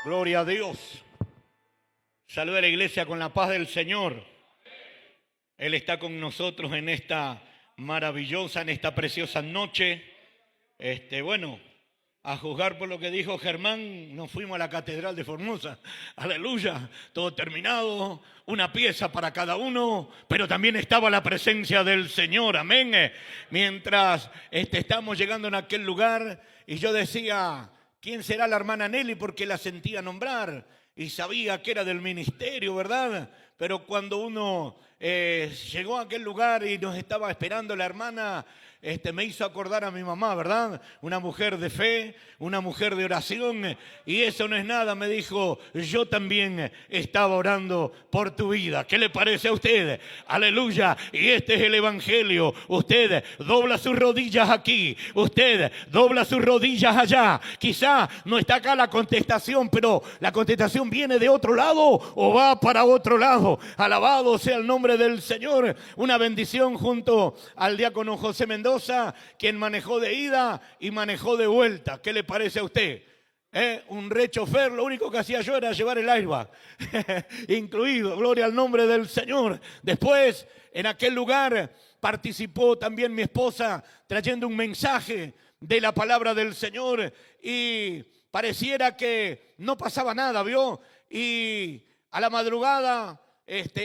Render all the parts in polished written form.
Gloria a Dios. Saluda a la iglesia con la paz del Señor. Él está con nosotros en esta maravillosa, en esta preciosa noche. Bueno, a juzgar por lo que dijo Germán, nos fuimos a la Catedral de Formosa. Aleluya, todo terminado, una pieza para cada uno, pero también estaba la presencia del Señor, amén. Mientras estamos llegando en aquel lugar y yo decía, ¿quién será la hermana Nelly? Porque la sentía nombrar y sabía que era del ministerio, ¿verdad? Pero cuando uno llegó a aquel lugar y nos estaba esperando la hermana, me hizo acordar a mi mamá, ¿verdad? Una mujer de fe, una mujer de oración, y eso no es nada, me dijo, yo también estaba orando por tu vida. ¿Qué le parece a usted? Aleluya, y este es el evangelio. Usted dobla sus rodillas aquí, usted dobla sus rodillas allá. Quizá no está acá la contestación, pero la contestación viene de otro lado o va para otro lado. Alabado sea el nombre del Señor. Una bendición junto al diácono José Mendoza, quien manejó de ida y manejó de vuelta. ¿Qué le parece a usted? Un rechofer, lo único que hacía yo era llevar el airbag incluido. Gloria al nombre del Señor. Después, en aquel lugar, participó también mi esposa trayendo un mensaje de la palabra del Señor y pareciera que no pasaba nada, ¿vio? Y a la madrugada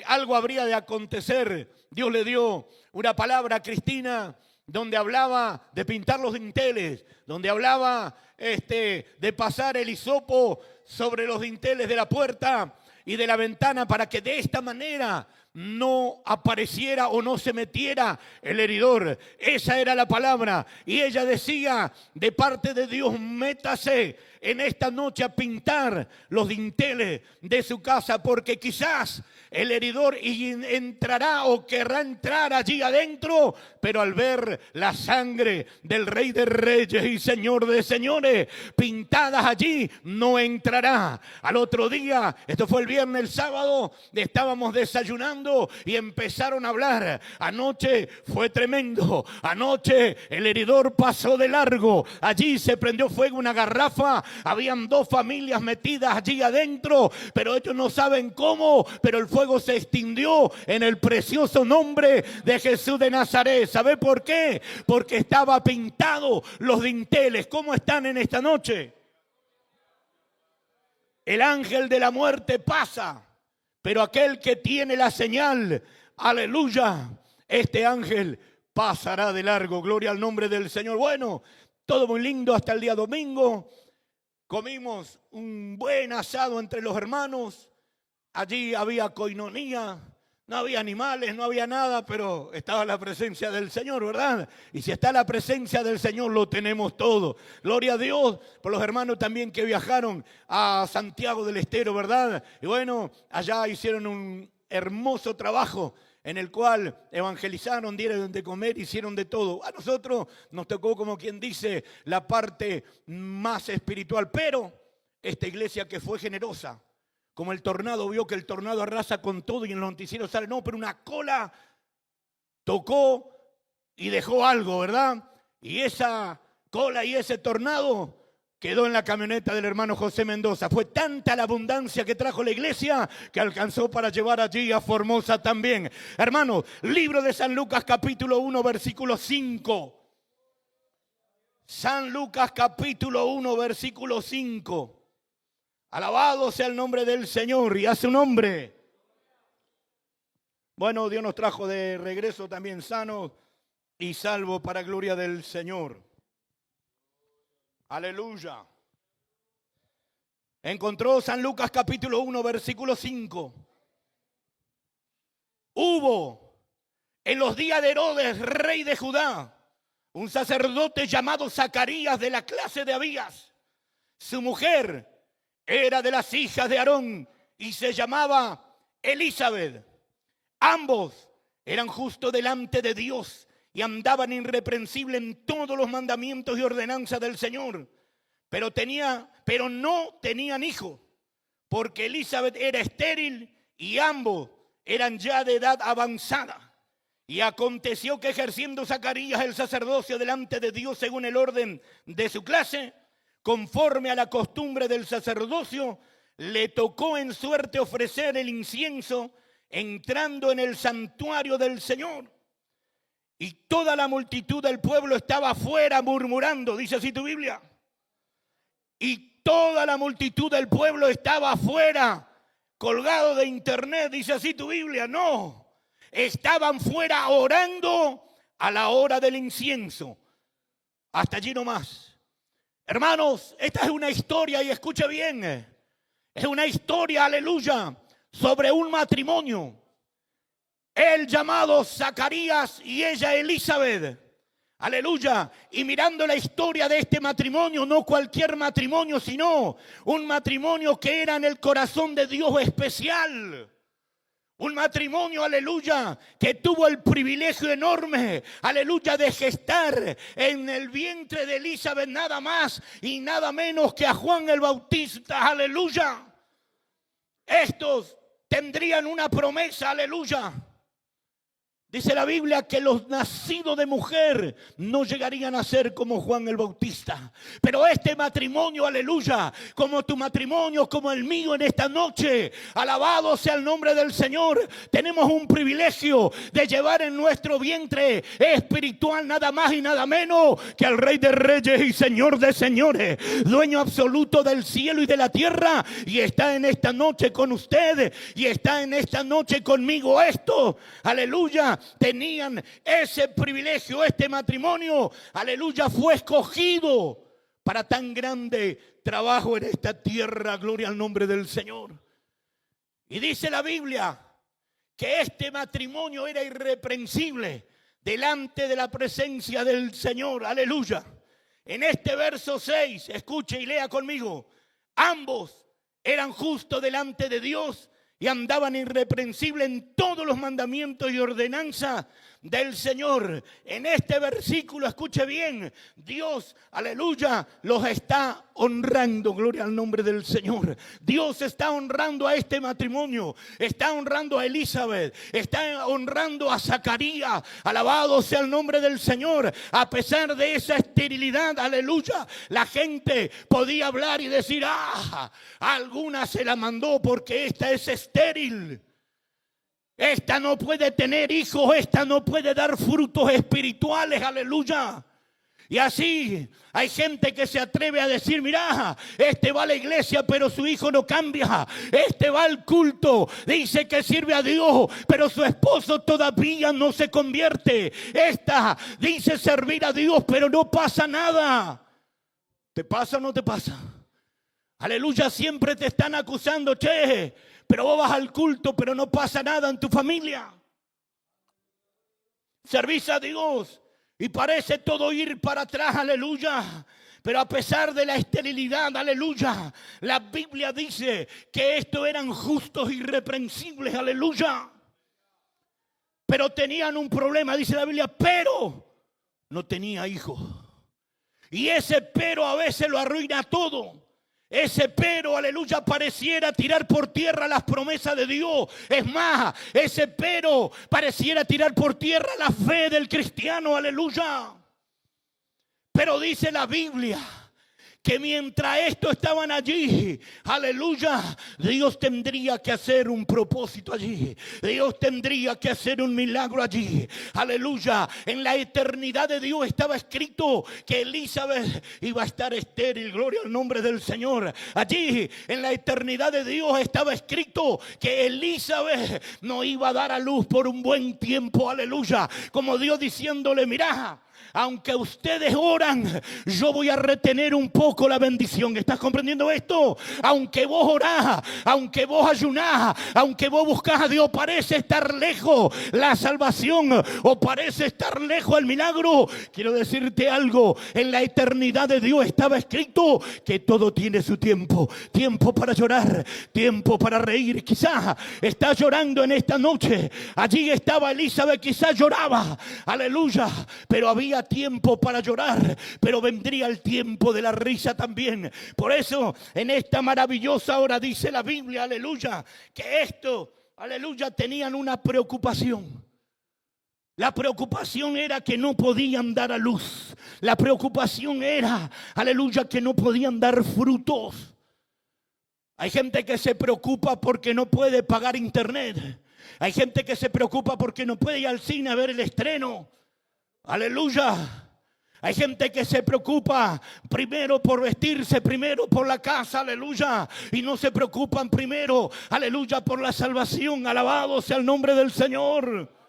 algo habría de acontecer. Dios le dio una palabra a Cristina donde hablaba de pintar los dinteles, donde hablaba de pasar el hisopo sobre los dinteles de la puerta y de la ventana para que de esta manera no apareciera o no se metiera el heridor. Esa era la palabra. Y ella decía, de parte de Dios, métase en esta noche a pintar los dinteles de su casa, porque quizás el heridor entrará o querrá entrar allí adentro, pero al ver la sangre del Rey de Reyes y Señor de Señores pintadas allí, no entrará. Al otro día, esto fue el viernes, el sábado, estábamos desayunando y empezaron a hablar. Anoche fue tremendo. Anoche el heridor pasó de largo. Allí se prendió fuego una garrafa. Habían 2 familias metidas allí adentro, pero ellos no saben cómo, pero el fuego se extinguió en el precioso nombre de Jesús de Nazaret. ¿Sabe por qué? Porque estaba pintado los dinteles. ¿Cómo están en esta noche? El ángel de la muerte pasa, pero aquel que tiene la señal, aleluya, este ángel pasará de largo. Gloria al nombre del Señor. Bueno, todo muy lindo hasta el día domingo. Comimos un buen asado entre los hermanos. Allí había coinonía, no había animales, no había nada, pero estaba la presencia del Señor, ¿verdad? Y si está la presencia del Señor, lo tenemos todo. Gloria a Dios por los hermanos también que viajaron a Santiago del Estero, ¿verdad? Y bueno, allá hicieron un hermoso trabajo en el cual evangelizaron, dieron de comer, hicieron de todo. A nosotros nos tocó, como quien dice, la parte más espiritual, pero esta iglesia que fue generosa, como el tornado, vio que el tornado arrasa con todo y en los noticieros sale, no, pero una cola tocó y dejó algo, ¿verdad? Y esa cola y ese tornado quedó en la camioneta del hermano José Mendoza. Fue tanta la abundancia que trajo la iglesia que alcanzó para llevar allí a Formosa también. Hermanos, libro de San Lucas capítulo 1 versículo 5. San Lucas capítulo 1 versículo 5. Alabado sea el nombre del Señor y a su nombre. Bueno, Dios nos trajo de regreso también sano y salvo para gloria del Señor. Aleluya. Encontró San Lucas capítulo 1 versículo 5. Hubo en los días de Herodes, rey de Judá, un sacerdote llamado Zacarías de la clase de Abías. Su mujer era de las hijas de Aarón y se llamaba Elizabeth. Ambos eran justos delante de Dios y andaban irreprensibles en todos los mandamientos y ordenanzas del Señor. Pero no tenían hijo, porque Elizabeth era estéril y ambos eran ya de edad avanzada. Y aconteció que ejerciendo Zacarías el sacerdocio delante de Dios según el orden de su clase, conforme a la costumbre del sacerdocio, le tocó en suerte ofrecer el incienso entrando en el santuario del Señor. Y toda la multitud del pueblo estaba afuera murmurando, dice así tu Biblia. Y toda la multitud del pueblo estaba afuera, colgado de internet, dice así tu Biblia. No, estaban fuera orando a la hora del incienso. Hasta allí nomás. Hermanos, esta es una historia, y escuche bien, es una historia, aleluya, sobre un matrimonio. Él llamado Zacarías y ella Elizabeth. Aleluya. Y mirando la historia de este matrimonio, no cualquier matrimonio, sino un matrimonio que era en el corazón de Dios especial. Un matrimonio, aleluya, que tuvo el privilegio enorme, aleluya, de gestar en el vientre de Elizabeth nada más y nada menos que a Juan el Bautista, aleluya. Estos tendrían una promesa, aleluya. Dice la Biblia que los nacidos de mujer no llegarían a ser como Juan el Bautista. Pero este matrimonio, aleluya, como tu matrimonio, como el mío en esta noche, alabado sea el nombre del Señor, tenemos un privilegio de llevar en nuestro vientre espiritual nada más y nada menos que al Rey de Reyes y Señor de Señores, dueño absoluto del cielo y de la tierra, y está en esta noche con ustedes, y está en esta noche conmigo. Esto, aleluya, tenían ese privilegio. Este matrimonio, aleluya, fue escogido para tan grande trabajo en esta tierra. Gloria al nombre del Señor. Y dice la Biblia que este matrimonio era irreprensible delante de la presencia del Señor. Aleluya. En este verso 6, escuche y lea conmigo: ambos eran justos delante de Dios y andaban irreprensibles en todos los mandamientos y ordenanzas del Señor. En este versículo, escuche bien, Dios, aleluya, los está honrando. Gloria al nombre del Señor. Dios está honrando a este matrimonio, está honrando a Elizabeth, está honrando a Zacarías. Alabado sea el nombre del Señor. A pesar de esa esterilidad, aleluya, la gente podía hablar y decir: alguna se la mandó porque esta es estéril. Esta no puede tener hijos, esta no puede dar frutos espirituales, aleluya. Y así hay gente que se atreve a decir: mira, este va a la iglesia pero su hijo no cambia. Este va al culto, dice que sirve a Dios, pero su esposo todavía no se convierte. Esta dice servir a Dios pero no pasa nada. ¿Te pasa o no te pasa? Aleluya, siempre te están acusando: che, pero vos vas al culto pero no pasa nada en tu familia. Servís a Dios y parece todo ir para atrás, aleluya. Pero a pesar de la esterilidad, aleluya, la Biblia dice que estos eran justos, irreprensibles, aleluya. Pero tenían un problema, dice la Biblia: pero no tenía hijos. Y ese pero a veces lo arruina todo. Ese pero, aleluya, pareciera tirar por tierra las promesas de Dios. Es más, ese pero pareciera tirar por tierra la fe del cristiano, aleluya. Pero dice la Biblia que mientras estos estaban allí, aleluya, Dios tendría que hacer un propósito allí. Dios tendría que hacer un milagro allí. Aleluya. En la eternidad de Dios estaba escrito que Elizabeth iba a estar estéril. Gloria al nombre del Señor. Allí en la eternidad de Dios estaba escrito que Elizabeth no iba a dar a luz por un buen tiempo. Aleluya. Como Dios diciéndole: mira, aunque ustedes oran, yo voy a retener un poco la bendición. ¿Estás comprendiendo esto? Aunque vos orás, aunque vos ayunás, aunque vos buscás a Dios, parece estar lejos la salvación o parece estar lejos el milagro. Quiero decirte algo: en la eternidad de Dios estaba escrito que todo tiene su tiempo. Tiempo para llorar, tiempo para reír. Quizás estás llorando en esta noche. Allí estaba Elizabeth, quizás lloraba, aleluya, pero había tiempo para llorar, pero vendría el tiempo de la risa también. Por eso en esta maravillosa hora dice la Biblia, aleluya, que esto, aleluya, tenían una preocupación. La preocupación era que no podían dar a luz. La preocupación era, aleluya, que no podían dar frutos. Hay gente que se preocupa porque no puede pagar internet. Hay gente que se preocupa porque no puede ir al cine a ver el estreno. Aleluya. Hay gente que se preocupa primero por vestirse, primero por la casa, aleluya. Y no se preocupan primero, aleluya, por la salvación. Alabado sea el nombre del Señor.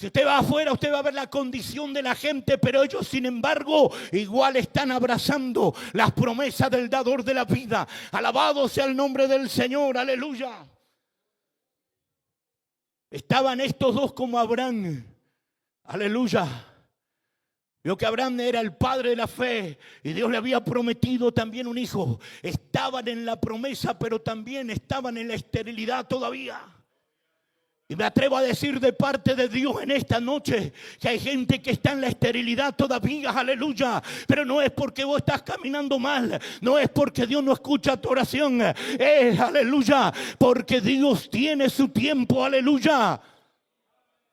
Si usted va afuera, usted va a ver la condición de la gente, pero ellos, sin embargo, igual están abrazando las promesas del dador de la vida. Alabado sea el nombre del Señor, aleluya. Estaban estos dos como Abraham, aleluya. Vio que Abraham era el padre de la fe y Dios le había prometido también un hijo. Estaban en la promesa, pero también estaban en la esterilidad todavía. Y me atrevo a decir de parte de Dios en esta noche que hay gente que está en la esterilidad todavía, aleluya. Pero no es porque vos estás caminando mal, no es porque Dios no escucha tu oración, es, aleluya, porque Dios tiene su tiempo, aleluya.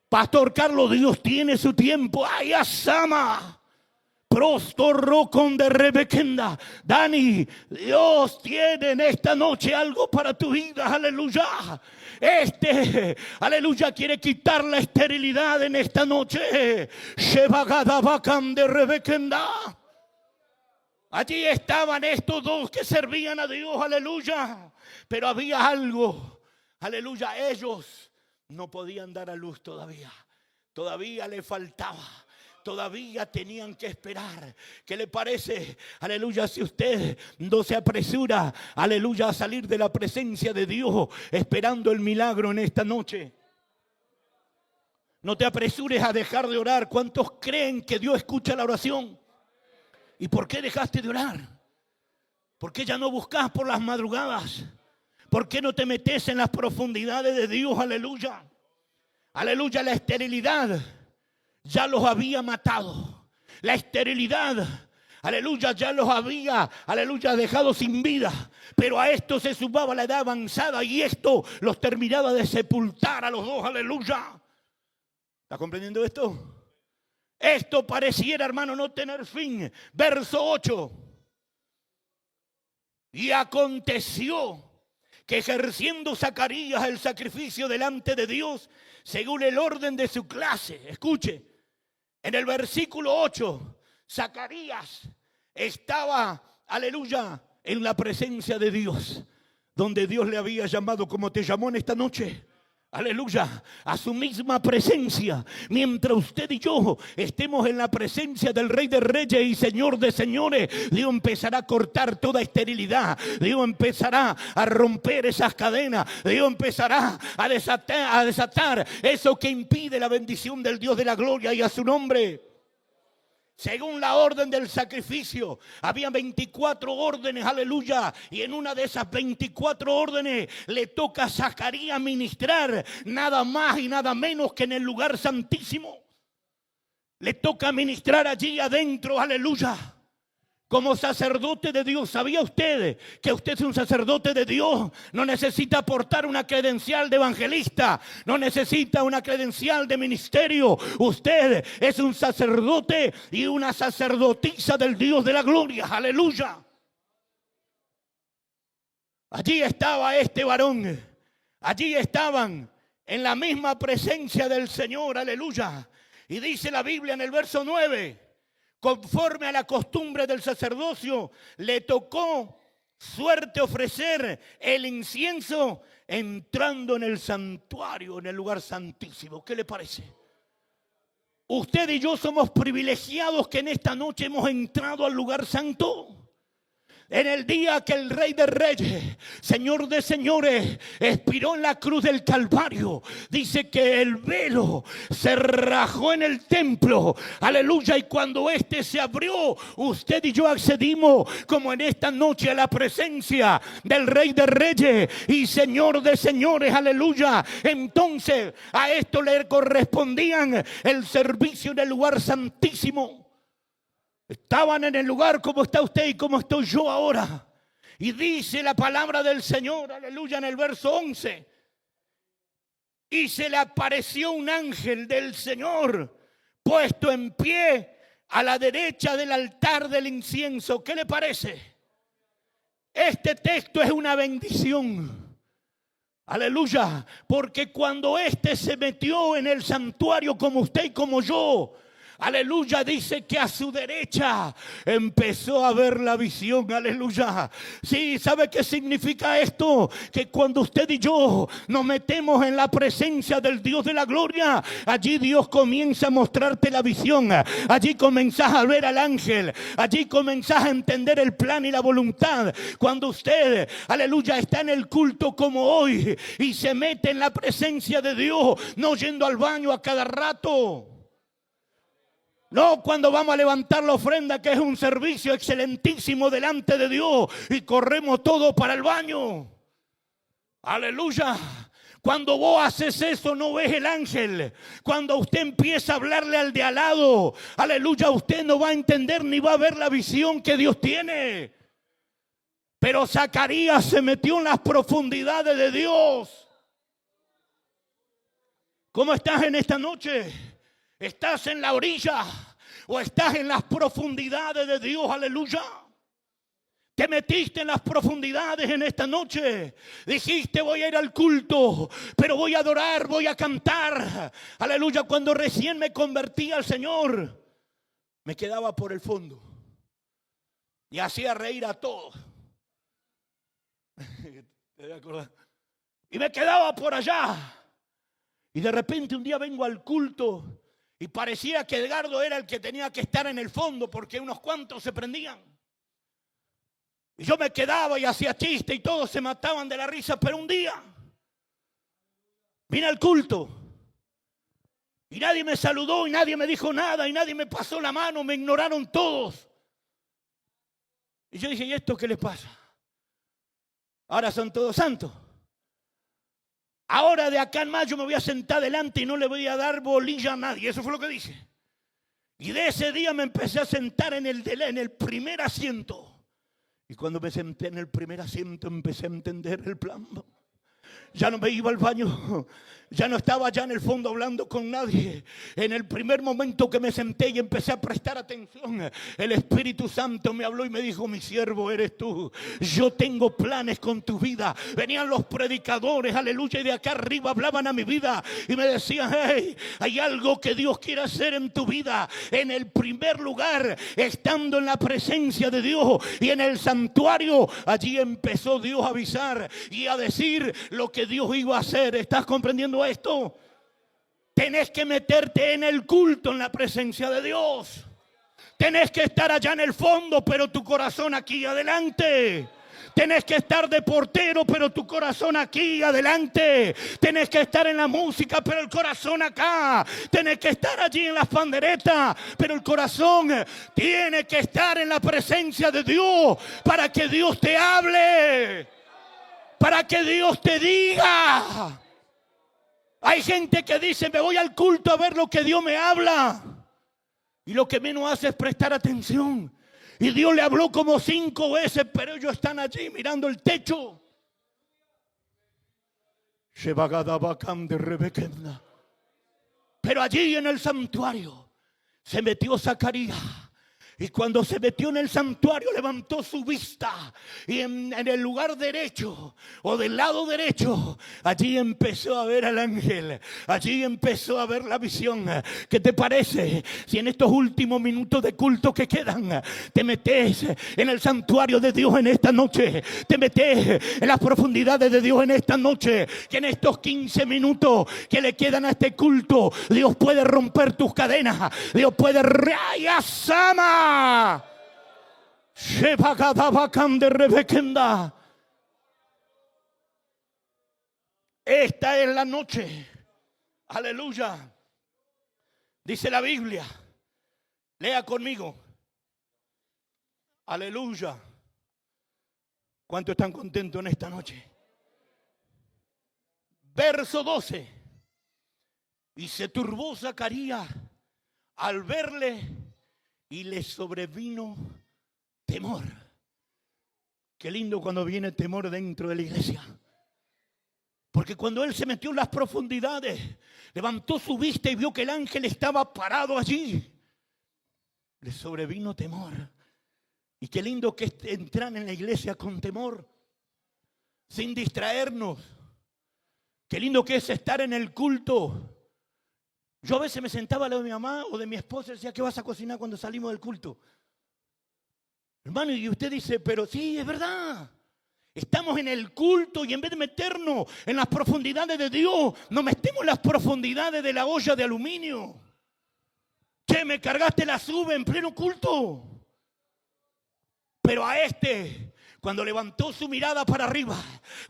Pastor Carlos, Dios tiene su tiempo. Ay, asama. Prostorro con de Rebequenda. Dani, Dios tiene en esta noche algo para tu vida. Aleluya. Aleluya, quiere quitar la esterilidad en esta noche. Shebagadabacan de Rebequenda. Allí estaban estos dos que servían a Dios. Aleluya. Pero había algo. Aleluya, ellos no podían dar a luz todavía. Todavía le faltaba. Todavía tenían que esperar. ¿Qué le parece? Aleluya, si usted no se apresura, aleluya, a salir de la presencia de Dios esperando el milagro en esta noche. No te apresures a dejar de orar. ¿Cuántos creen que Dios escucha la oración? ¿Y por qué dejaste de orar? ¿Por qué ya no buscas por las madrugadas? ¿Por qué no te metes en las profundidades de Dios? Aleluya. Aleluya, la esterilidad ya los había matado. La esterilidad, aleluya, ya los había, aleluya, dejado sin vida. Pero a esto se sumaba la edad avanzada y esto los terminaba de sepultar a los dos, aleluya. ¿Está comprendiendo esto? Esto pareciera, hermano, no tener fin. Verso 8. Y aconteció que ejerciendo Zacarías el sacrificio delante de Dios, según el orden de su clase, escuche, en el versículo 8, Zacarías estaba, aleluya, en la presencia de Dios, donde Dios le había llamado, como te llamó en esta noche. Aleluya, a su misma presencia. Mientras usted y yo estemos en la presencia del Rey de Reyes y Señor de Señores, Dios empezará a cortar toda esterilidad. Dios empezará a romper esas cadenas. Dios empezará a desatar eso que impide la bendición del Dios de la gloria y a su nombre. Según la orden del sacrificio, había 24 órdenes, aleluya. Y en una de esas 24 órdenes le toca a Zacarías ministrar nada más y nada menos que en el lugar santísimo. Le toca ministrar allí adentro, aleluya. Como sacerdote de Dios. ¿Sabía usted que usted es un sacerdote de Dios? No necesita portar una credencial de evangelista. No necesita una credencial de ministerio. Usted es un sacerdote y una sacerdotisa del Dios de la gloria. Aleluya. Allí estaba este varón. Allí estaban en la misma presencia del Señor. Aleluya. Y dice la Biblia en el verso 9. Conforme a la costumbre del sacerdocio, le tocó suerte ofrecer el incienso entrando en el santuario, en el lugar santísimo. ¿Qué le parece? Usted y yo somos privilegiados que en esta noche hemos entrado al lugar santo. En el día que el Rey de Reyes, Señor de Señores, expiró en la cruz del Calvario, dice que el velo se rajó en el templo. Aleluya. Y cuando este se abrió, usted y yo accedimos como en esta noche a la presencia del Rey de Reyes y Señor de Señores. Aleluya. Entonces a esto le correspondían el servicio en el lugar santísimo. Estaban en el lugar como está usted y como estoy yo ahora. Y dice la palabra del Señor, aleluya, en el verso 11. y se le apareció un ángel del Señor puesto en pie a la derecha del altar del incienso. ¿Qué le parece? Este texto es una bendición. Aleluya, porque cuando éste se metió en el santuario como usted y como yo, aleluya, dice que a su derecha empezó a ver la visión. Aleluya. Sí, ¿sabe qué significa esto? Que cuando usted y yo nos metemos en la presencia del Dios de la gloria, allí Dios comienza a mostrarte la visión. Allí comenzás a ver al ángel. Allí comenzás a entender el plan y la voluntad. Cuando usted, aleluya, está en el culto como hoy y se mete en la presencia de Dios, no yendo al baño a cada rato. No, cuando vamos a levantar la ofrenda, que es un servicio excelentísimo delante de Dios, y corremos todo para el baño. Aleluya. Cuando vos haces eso, no ves el ángel. Cuando usted empieza a hablarle al de al lado, aleluya, usted no va a entender ni va a ver la visión que Dios tiene. Pero Zacarías se metió en las profundidades de Dios. ¿Cómo estás en esta noche? ¿Estás en la orilla o estás en las profundidades de Dios? Aleluya. Te metiste en las profundidades en esta noche. Dijiste, voy a ir al culto, pero voy a adorar, voy a cantar. Aleluya. Cuando recién me convertí al Señor, me quedaba por el fondo y hacía reír a todos. ¿Te voy a acordar? Y me quedaba por allá. Y de repente un día vengo al culto y parecía que Edgardo era el que tenía que estar en el fondo, porque unos cuantos se prendían. Y yo me quedaba y hacía chiste y todos se mataban de la risa. Pero un día vine al culto y nadie me saludó y nadie me dijo nada y nadie me pasó la mano, me ignoraron todos. Y yo dije, ¿y esto qué les pasa? Ahora son todos santos. Ahora de acá en más yo me voy a sentar delante y no le voy a dar bolilla a nadie. Eso fue lo que dije. Y de ese día me empecé a sentar en el primer asiento. Y cuando me senté en el primer asiento empecé a entender el plan. Ya no me iba al baño, ya no estaba allá en el fondo hablando con nadie. En el primer momento que me senté y empecé a prestar atención, el Espíritu Santo me habló y me dijo, mi siervo eres tú, yo tengo planes con tu vida. Venían los predicadores, aleluya, y de acá arriba hablaban a mi vida y me decían, hey, hay algo que Dios quiere hacer en tu vida. En el primer lugar, estando en la presencia de Dios y en el santuario, allí empezó Dios a avisar y a decir lo que Dios iba a hacer. ¿Estás comprendiendo esto? Tenés que meterte en el culto, en la presencia de Dios. Tenés que estar allá en el fondo, pero tu corazón aquí adelante. Tenés que estar de portero, pero tu corazón aquí adelante. Tenés que estar en la música, pero el corazón acá. Tenés que estar allí en las panderetas, pero el corazón tiene que estar en la presencia de Dios para que Dios te hable, para que Dios te diga. Hay gente que dice, me voy al culto a ver lo que Dios me habla, y lo que menos hace es prestar atención. Y Dios le habló como 5 veces, pero ellos están allí mirando el techo. Pero allí en el santuario se metió Zacarías. Y cuando se metió en el santuario levantó su vista y en el lugar derecho o del lado derecho, allí empezó a ver al ángel. Allí empezó a ver la visión. ¿Qué te parece si en estos últimos minutos de culto que quedan te metes en el santuario de Dios en esta noche? Te metes en las profundidades de Dios en esta noche, que en estos 15 minutos que le quedan a este culto, Dios puede romper tus cadenas. Dios puede reayasama. Esta es la noche, aleluya, dice la Biblia. Lea conmigo, aleluya. ¿Cuántos están contentos en esta noche? Verso 12. Y se turbó Zacarías al verle y le sobrevino temor. Qué lindo cuando viene temor dentro de la iglesia. Porque cuando él se metió en las profundidades, levantó su vista y vio que el ángel estaba parado allí. Le sobrevino temor. Y qué lindo que es entrar en la iglesia con temor, sin distraernos. Qué lindo que es estar en el culto. Yo a veces me sentaba al lado de mi mamá o de mi esposa y decía, ¿qué vas a cocinar cuando salimos del culto? Hermano, y usted dice, pero sí, es verdad. Estamos en el culto y en vez de meternos en las profundidades de Dios, nos metemos en las profundidades de la olla de aluminio. Che, me cargaste la sube en pleno culto. Pero a cuando levantó su mirada para arriba,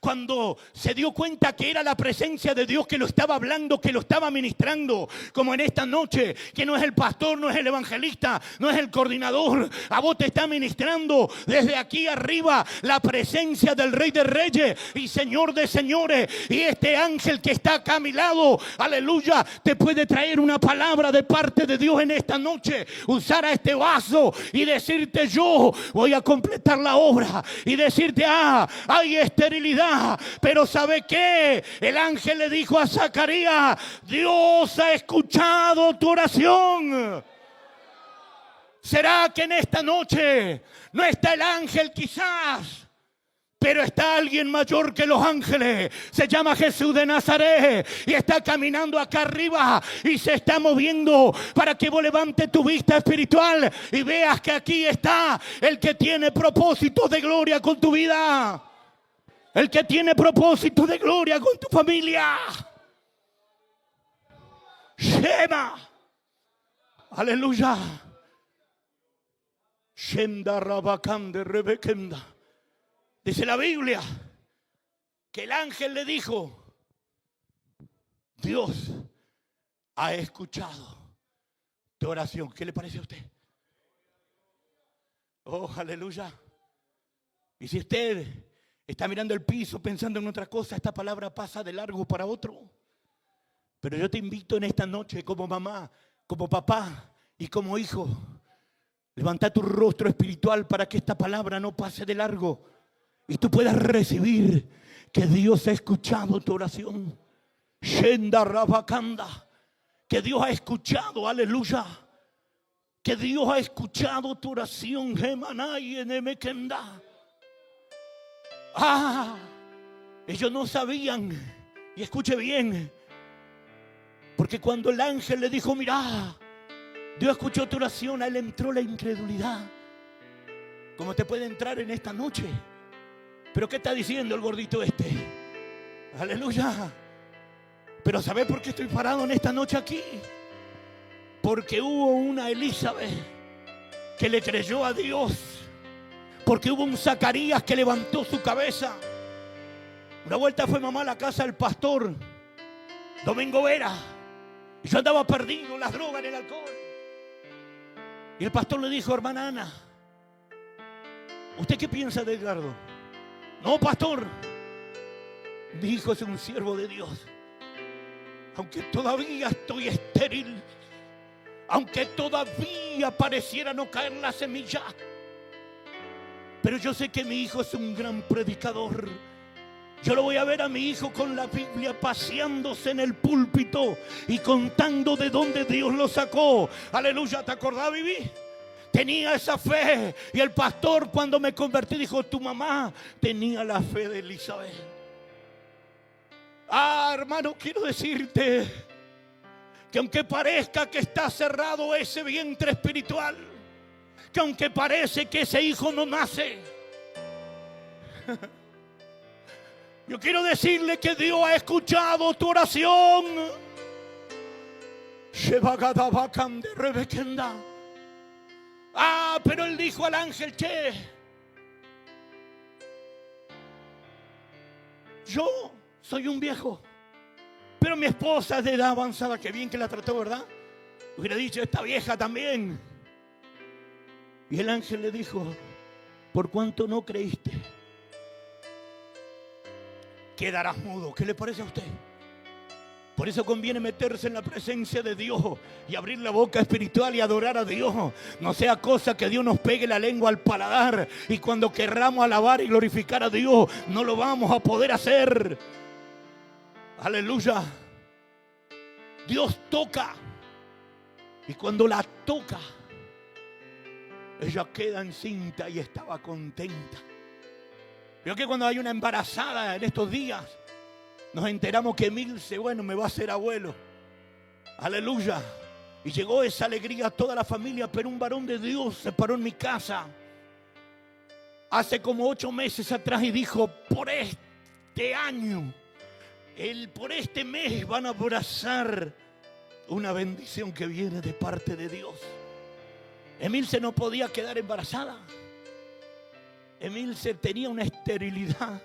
cuando se dio cuenta que era la presencia de Dios que lo estaba hablando, que lo estaba ministrando, como en esta noche, que no es el pastor, no es el evangelista, no es el coordinador, a vos te está ministrando desde aquí arriba la presencia del Rey de Reyes y Señor de Señores. Y este ángel que está acá a mi lado, aleluya, te puede traer una palabra de parte de Dios en esta noche, usar a este vaso y decirte, yo voy a completar la obra. Y decirte, hay esterilidad. Pero ¿sabe qué? El ángel le dijo a Zacarías, Dios ha escuchado tu oración. ¿Será que en esta noche no está el ángel quizás? Pero está alguien mayor que los ángeles. Se llama Jesús de Nazaret. Y está caminando acá arriba. Y se está moviendo para que vos levantes tu vista espiritual. Y veas que aquí está el que tiene propósitos de gloria con tu vida. El que tiene propósitos de gloria con tu familia. Shema. Aleluya. Shemda rabakande rebekenda. Dice la Biblia que el ángel le dijo, Dios ha escuchado tu oración. ¿Qué le parece a usted? Oh, aleluya. Y si usted está mirando el piso pensando en otra cosa, esta palabra pasa de largo para otro. Pero yo te invito en esta noche como mamá, como papá y como hijo, levanta tu rostro espiritual para que esta palabra no pase de largo. Y tú puedas recibir que Dios ha escuchado tu oración. Shenda Rabakanda. Que Dios ha escuchado, aleluya. Que Dios ha escuchado tu oración. Gemanay enemekenda. Ellos no sabían. Y escuche bien. Porque cuando el ángel le dijo, mira, Dios escuchó tu oración, a él entró la incredulidad. ¿Cómo te puede entrar en esta noche? ¿Pero qué está diciendo el gordito este? Aleluya. Pero ¿sabes por qué estoy parado en esta noche aquí? Porque hubo una Elizabeth que le creyó a Dios. Porque hubo un Zacarías que levantó su cabeza. Una vuelta fue mamá a la casa del pastor Domingo Vera. Y yo andaba perdido en las drogas, en el alcohol. Y el pastor le dijo, hermana Ana, ¿usted qué piensa de Edgardo? No, pastor, mi hijo es un siervo de Dios. Aunque todavía estoy estéril, aunque todavía pareciera no caer la semilla, pero yo sé que mi hijo es un gran predicador. Yo lo voy a ver a mi hijo con la Biblia paseándose en el púlpito y contando de dónde Dios lo sacó. Aleluya, ¿te acordás, Vivi? Tenía esa fe. Y el pastor, cuando me convertí, dijo, tu mamá tenía la fe de Elizabeth. Hermano, quiero decirte que aunque parezca que está cerrado ese vientre espiritual, que aunque parece que ese hijo no nace, yo quiero decirle que Dios ha escuchado tu oración. Pero él dijo al ángel, che, yo soy un viejo, pero mi esposa es de edad avanzada. Qué bien que la trató, ¿verdad? Hubiera dicho, esta vieja también. Y el ángel le dijo, por cuanto no creíste, quedarás mudo. ¿Qué le parece a usted? Por eso conviene meterse en la presencia de Dios y abrir la boca espiritual y adorar a Dios. No sea cosa que Dios nos pegue la lengua al paladar y cuando querramos alabar y glorificar a Dios no lo vamos a poder hacer. Aleluya. Dios toca. Y cuando la toca, ella queda encinta y estaba contenta. Veo que cuando hay una embarazada en estos días, nos enteramos que Milce, bueno, me va a hacer abuelo. Aleluya. Y llegó esa alegría a toda la familia, pero un varón de Dios se paró en mi casa hace como 8 meses atrás y dijo: por este año, por este mes van a abrazar una bendición que viene de parte de Dios. Emilce no podía quedar embarazada. Emilce tenía una esterilidad.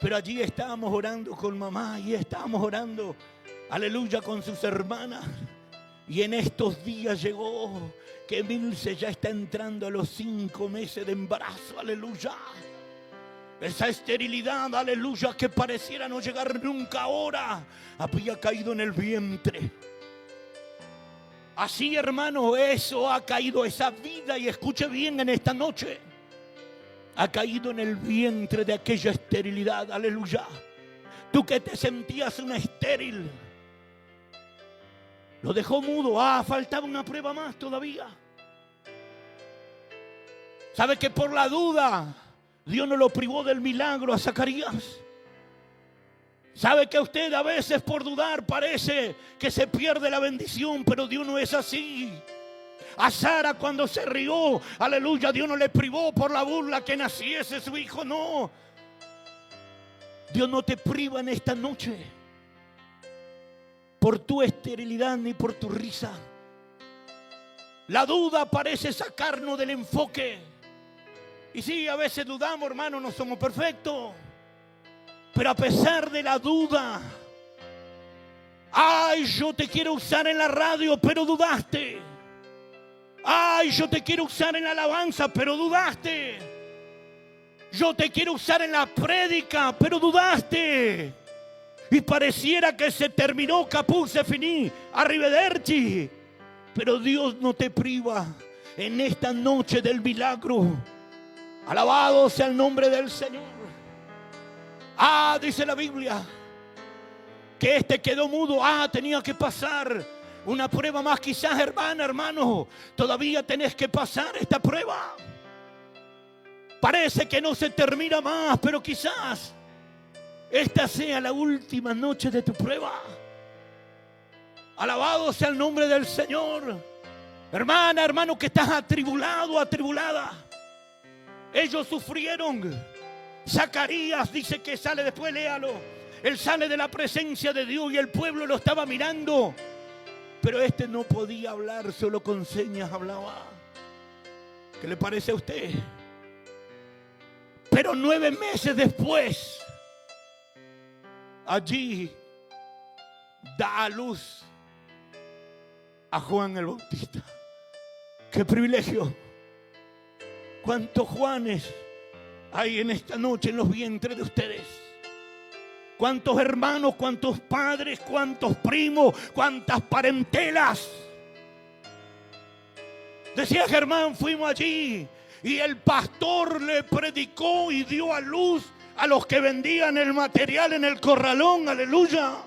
Pero allí estábamos orando con mamá y estábamos orando, aleluya, con sus hermanas. Y en estos días llegó que Emilce ya está entrando a los 5 meses de embarazo, aleluya. Esa esterilidad, aleluya, que pareciera no llegar nunca ahora, había caído en el vientre. Así, hermano, eso ha caído, esa vida, y escuche bien en esta noche, ha caído en el vientre de aquella esterilidad, aleluya. Tú que te sentías una estéril, lo dejó mudo. Faltaba una prueba más todavía. ¿Sabe que por la duda Dios no lo privó del milagro a Zacarías? ¿Sabe que usted a veces por dudar parece que se pierde la bendición? Pero Dios no es así. A Sara cuando se rió, aleluya, Dios no le privó por la burla que naciese su hijo, no. Dios no te priva en esta noche por tu esterilidad ni por tu risa. La duda parece sacarnos del enfoque. Y sí, a veces dudamos, hermano, no somos perfectos. Pero a pesar de la duda, yo te quiero usar en la radio, pero dudaste. Yo te quiero usar en la alabanza, pero dudaste. Yo te quiero usar en la prédica, pero dudaste. Y pareciera que se terminó, caput, se finí, arrivederci. Pero Dios no te priva en esta noche del milagro. Alabado sea el nombre del Señor. Dice la Biblia que quedó mudo. Tenía que pasar una prueba más. Quizás, hermano, todavía tenés que pasar esta prueba. Parece que no se termina más, pero quizás esta sea la última noche de tu prueba. Alabado sea el nombre del Señor. Hermana, hermano, que estás atribulado, atribulada. Ellos sufrieron. Zacarías dice que sale, después léalo. Él sale de la presencia de Dios y el pueblo lo estaba mirando. Pero no podía hablar, solo con señas hablaba. ¿Qué le parece a usted? Pero 9 meses después, allí da a luz a Juan el Bautista. ¡Qué privilegio! ¿Cuántos Juanes hay en esta noche en los vientres de ustedes? ¿Cuántos hermanos, cuántos padres, cuántos primos, cuántas parentelas? Decía Germán, fuimos allí y el pastor le predicó y dio a luz a los que vendían el material en el corralón, aleluya.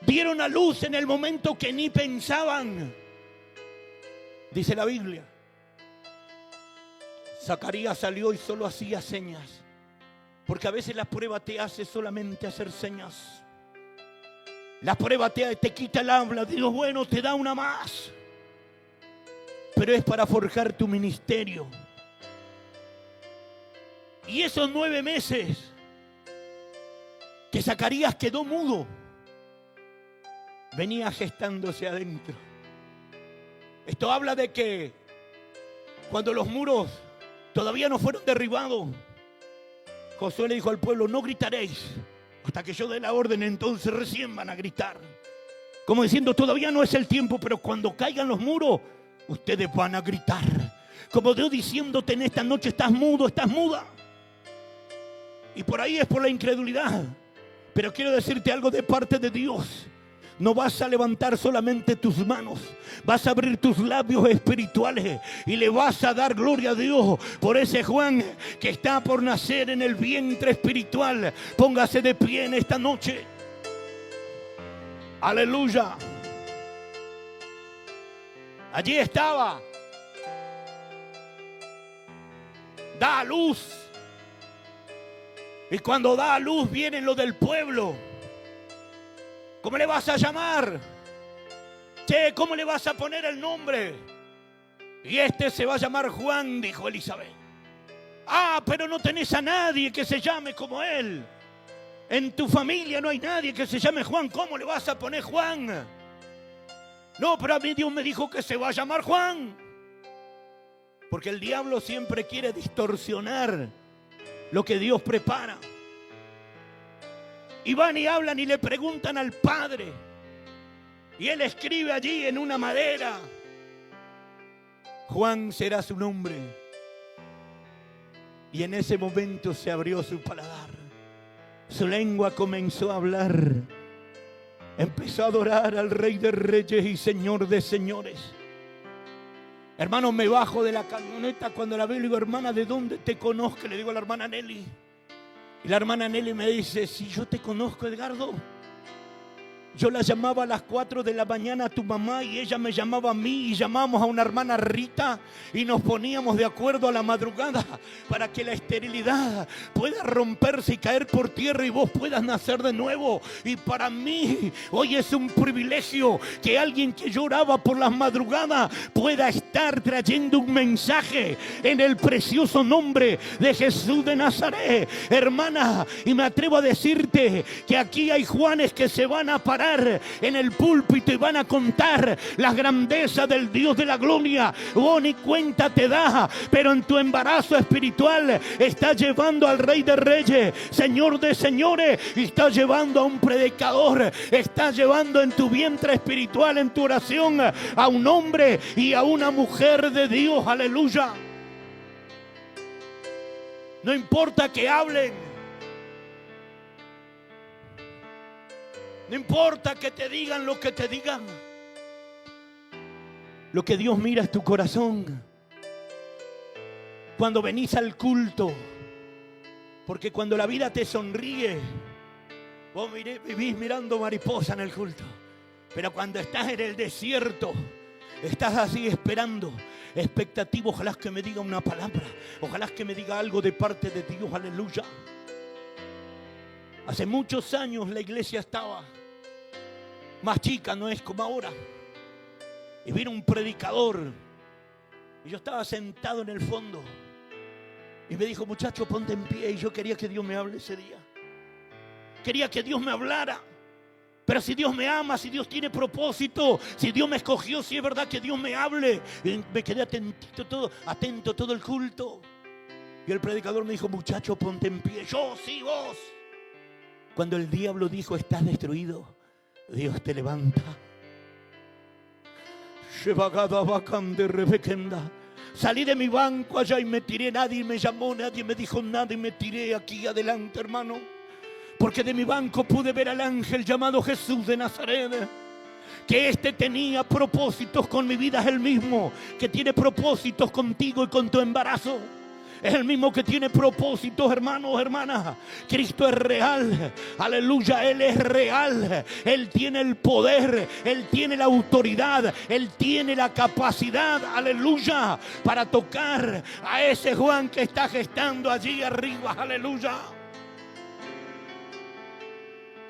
Dieron a luz en el momento que ni pensaban. Dice la Biblia, Zacarías salió y solo hacía señas. Porque a veces la prueba te hace solamente hacer señas. La prueba te quita el habla. Dios, bueno, te da una más. Pero es para forjar tu ministerio. Y esos 9 meses que Zacarías quedó mudo, venía gestándose adentro. Esto habla de que cuando los muros todavía no fueron derribados, Josué le dijo al pueblo, no gritaréis hasta que yo dé la orden, entonces recién van a gritar. Como diciendo, todavía no es el tiempo, pero cuando caigan los muros, ustedes van a gritar. Como Dios diciéndote en esta noche, estás mudo, estás muda. Y por ahí es por la incredulidad. Pero quiero decirte algo de parte de Dios. No vas a levantar solamente tus manos, vas a abrir tus labios espirituales y le vas a dar gloria a Dios por ese Juan que está por nacer en el vientre espiritual. Póngase de pie en esta noche. Aleluya. Allí estaba. Da a luz. Y cuando da a luz viene lo del pueblo. ¿Cómo le vas a llamar? Che, ¿cómo le vas a poner el nombre? Y este se va a llamar Juan, dijo Elizabeth. Ah, pero no tenés a nadie que se llame como él. En tu familia no hay nadie que se llame Juan. ¿Cómo le vas a poner Juan? No, pero a mí Dios me dijo que se va a llamar Juan. Porque el diablo siempre quiere distorsionar lo que Dios prepara. Y van y hablan y le preguntan al Padre. Y Él escribe allí en una madera: Juan será su nombre. Y en ese momento se abrió su paladar. Su lengua comenzó a hablar. Empezó a adorar al Rey de Reyes y Señor de Señores. Hermano, me bajo de la camioneta cuando la veo y le digo: hermana, ¿de dónde te conozco? Le digo a la hermana Nelly. Y la hermana Nelly me dice: si yo te conozco, Edgardo. Yo la llamaba a las 4 de la mañana a tu mamá y ella me llamaba a mí y llamamos a una hermana Rita y nos poníamos de acuerdo a la madrugada para que la esterilidad pueda romperse y caer por tierra y vos puedas nacer de nuevo. Y para mí hoy es un privilegio que alguien que lloraba por las madrugadas pueda estar trayendo un mensaje en el precioso nombre de Jesús de Nazaret. Hermana, y me atrevo a decirte que aquí hay Juanes que se van a parar en el púlpito y van a contar las grandezas del Dios de la gloria. Vos ni cuenta te das, pero en tu embarazo espiritual estás llevando al Rey de Reyes, Señor de Señores, y estás llevando a un predicador, estás llevando en tu vientre espiritual, en tu oración, a un hombre y a una mujer de Dios. Aleluya. No importa que hablen. No importa que te digan lo que te digan. Lo que Dios mira es tu corazón. Cuando venís al culto. Porque cuando la vida te sonríe, vos vivís mirando mariposa en el culto. Pero cuando estás en el desierto, estás así esperando, expectativo. Ojalá que me diga una palabra. Ojalá que me diga algo de parte de Dios. Aleluya. Hace muchos años la iglesia estaba más chica, no es como ahora. Y vino un predicador. Y yo estaba sentado en el fondo. Y me dijo: muchacho, ponte en pie. Y yo quería que Dios me hable ese día. Quería que Dios me hablara. Pero si Dios me ama, si Dios tiene propósito, si Dios me escogió, si es verdad que Dios me hable. Y me quedé atento todo el culto. Y el predicador me dijo: muchacho, ponte en pie. Yo, sí, vos. Cuando el diablo dijo: estás destruido, Dios te levanta. Salí de mi banco allá y me tiré. Nadie me llamó, nadie me dijo nada y me tiré aquí adelante, hermano. Porque de mi banco pude ver al ángel llamado Jesús de Nazaret. Que este tenía propósitos con mi vida. Es el mismo que tiene propósitos contigo y con tu embarazo. Es el mismo que tiene propósitos, hermanos, hermanas. Cristo es real. Aleluya, Él es real. Él tiene el poder. Él tiene la autoridad. Él tiene la capacidad, aleluya, para tocar a ese Juan que está gestando allí arriba. Aleluya.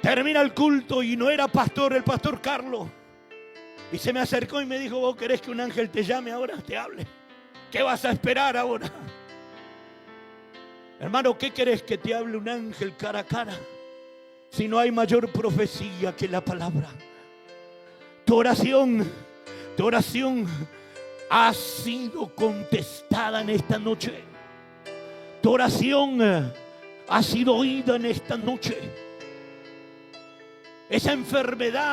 Termina el culto y no era pastor, el pastor Carlos. Y se me acercó y me dijo: ¿vos querés que un ángel te llame ahora, te hable? ¿Qué vas a esperar ahora? Hermano, ¿qué querés que te hable un ángel cara a cara? Si no hay mayor profecía que la palabra. Tu oración ha sido contestada en esta noche. Tu oración ha sido oída en esta noche. Esa enfermedad